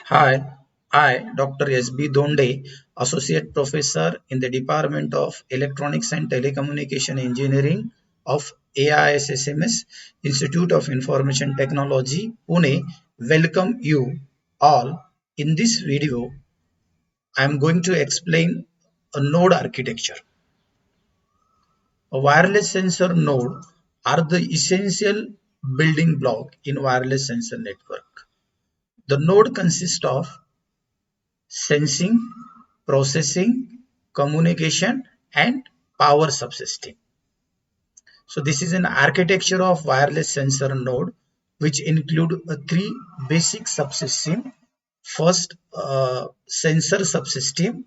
Hi, I, Dr. S.B.Dhonde, Associate Professor in the Department of Electronics and Telecommunication Engineering of AISSMS Institute of Information Technology, Pune, welcome you all. In this video, I am going to explain a node architecture. A wireless sensor node are the essential building block in wireless sensor network. The node consists of sensing, processing, communication, and power subsystem. So this is an architecture of wireless sensor node which include three basic subsystem. First, sensor subsystem,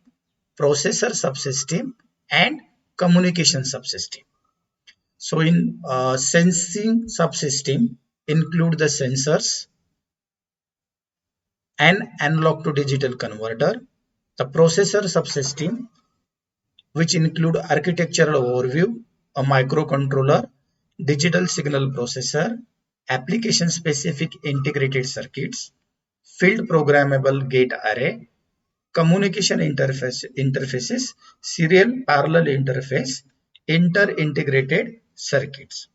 processor subsystem, and communication subsystem. So in sensing subsystem include the sensors, an analog to digital converter, the processor subsystem which include architectural overview, a microcontroller, digital signal processor, application-specific integrated circuits, field programmable gate array, communication interfaces, serial parallel interface, inter-integrated circuits.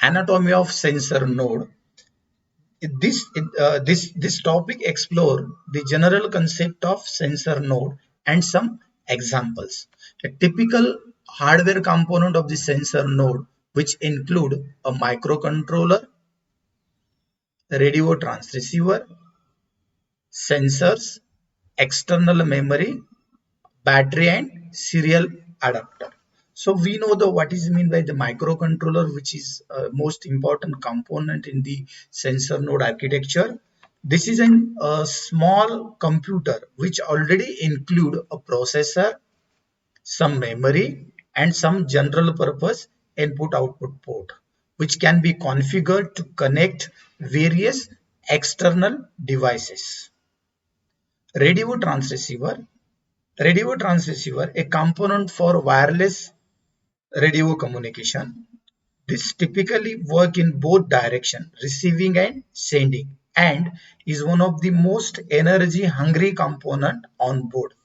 Anatomy of sensor node. This topic explore the general concept of sensor node and some examples. A typical hardware component of the sensor node, which include a microcontroller, radio transceiver, sensors, external memory, battery, and serial adapter. So we know the what is mean by the microcontroller, which is most important component in the sensor node architecture. This is a small computer which already include a processor, some memory, and some general purpose input output port, which can be configured to connect various external devices. Radio transceiver. Radio transceiver, a component for wireless radio communication. This typically work in both direction, receiving and sending, and is one of the most energy hungry component on board.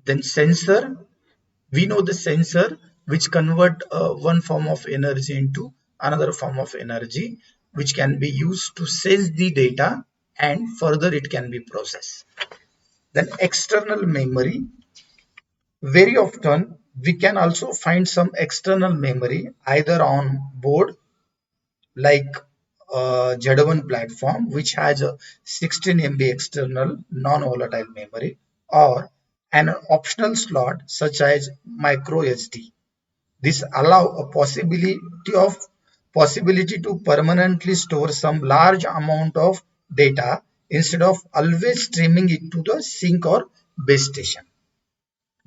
Then sensor, we know the sensor which convert one form of energy into another form of energy, which can be used to sense the data and further it can be processed. Then external memory. Very often, we can also find some external memory either on board like Z1 platform which has a 16 MB external non-volatile memory or an optional slot such as micro SD. This allow a possibility to permanently store some large amount of data instead of always streaming it to the sink or base station.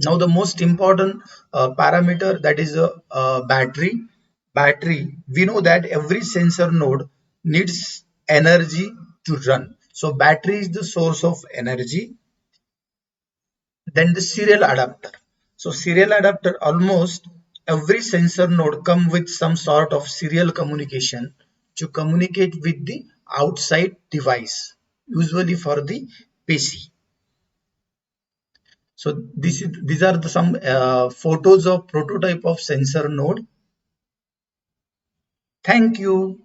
Now the most important parameter, that is a battery. Battery, we know that every sensor node needs energy to run. So battery is the source of energy. Then the serial adapter. So serial adapter, almost every sensor node come with some sort of serial communication to communicate with the outside device, usually for the PC. So these are some photos of prototype of sensor node. Thank you.